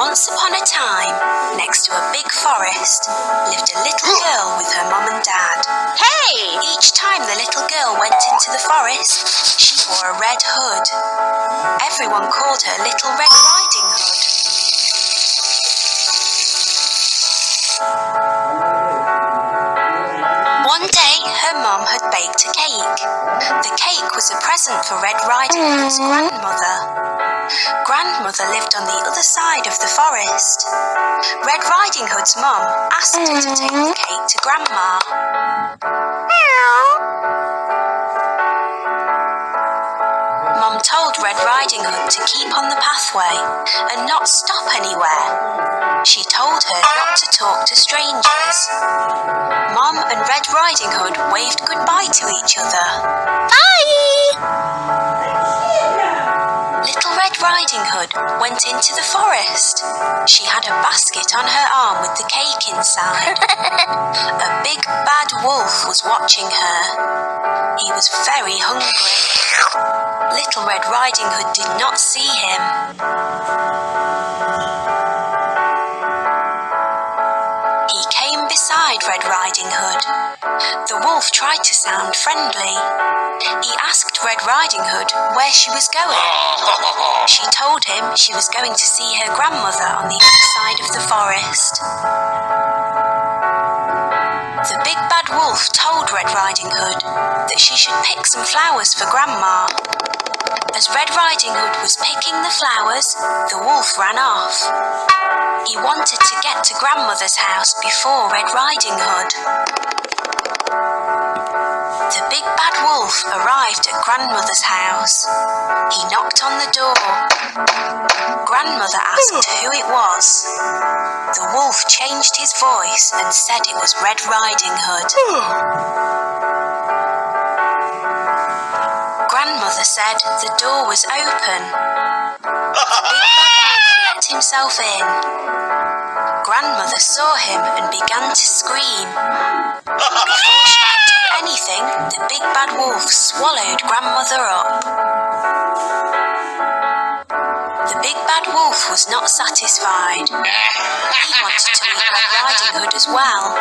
Once upon a time, next to a big forest, lived a little girl with her mum and dad. Hey! Each time the little girl went into the forest, she wore a red hood. Everyone called her Little Red Riding Hood. One day, her mum had baked a cake. The cake was a present for Red Riding Hood's grandmother. Grandmother lived on the other side of the forest. Red Riding Hood's mum asked her to take the cake to Grandma. Mum told Red Riding Hood to keep on the pathway and not stop anywhere. She told her not to talk to strangers. Mum and Red Riding Hood waved goodbye to each other. Bye! Little Red Riding Hood went into the forest. She had a basket on her arm with the cake inside. A big bad wolf was watching her. He was very hungry. Little Red Riding Hood did not see him. He came beside Red Riding Hood. The wolf tried to sound friendly. He asked Red Riding Hood where she was going. She told him she was going to see her grandmother on the other side of the forest. The big bad wolf told Red Riding Hood that she should pick some flowers for Grandma. As Red Riding Hood was picking the flowers, the wolf ran off. He wanted to get to Grandmother's house before Red Riding Hood. The big bad wolf arrived at Grandmother's house. He knocked on the door. Grandmother asked who it was. The wolf changed his voice and said it was Red Riding Hood. Grandmother said the door was open. The big bad wolf let himself in. Grandmother saw him and began to scream. Before she could do anything, the big bad wolf swallowed Grandmother up. The big bad wolf was not satisfied. He wanted to eat Red Riding Hood as well.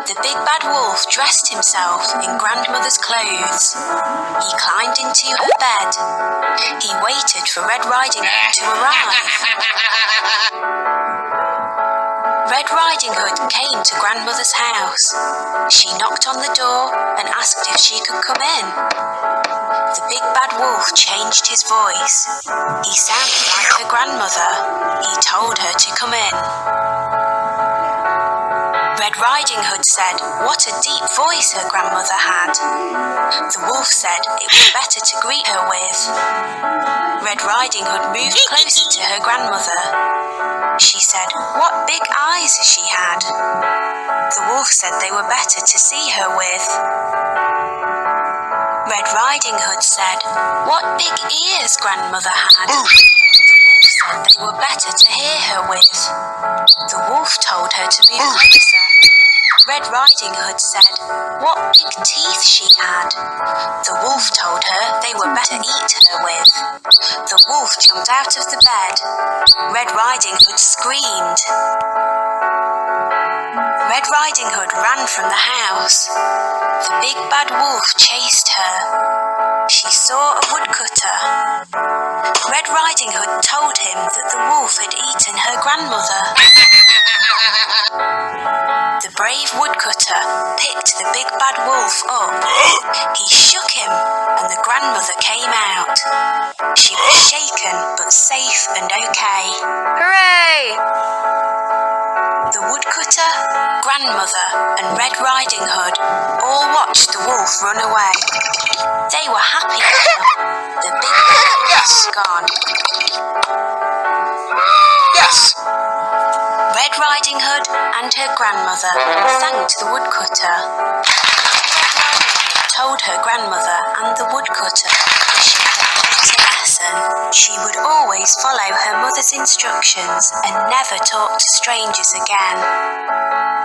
The big bad wolf dressed himself in Grandmother's clothes. He climbed into her bed. He waited for Red Riding Hood to arrive. Red Riding Hood came to Grandmother's house. She knocked on the door and asked if she could come in. The big bad wolf changed his voice. He sounded like her grandmother. He told her to come in. Red Riding Hood said what a deep voice her grandmother had. The wolf said it was better to greet her with. Red Riding Hood moved closer to her grandmother. She said what big eyes she had. The wolf said they were better to see her with. Red Riding Hood said what big ears grandmother had. The wolf said they were better to hear her with. The wolf told her to move closer. Red Riding Hood said what big teeth she had. The wolf told her they were better eat her with. The wolf jumped out of the bed. Red Riding Hood screamed. Red Riding Hood ran from the house. The big bad wolf chased her. She saw a woodcutter. Red Riding Hood told him that the wolf had eaten her grandmother. The brave woodcutter picked the big bad wolf up. He shook him and the grandmother came out. She was shaken but safe and okay. Hooray! The woodcutter, grandmother and Red Riding Hood all watched the wolf run away. They were happy now. The big bad wolf was gone. Yes! Red Riding Hood and her grandmother thanked the woodcutter. Told her grandmother and the woodcutter she had learnt a lesson. She would always follow her mother's instructions and never talk to strangers again.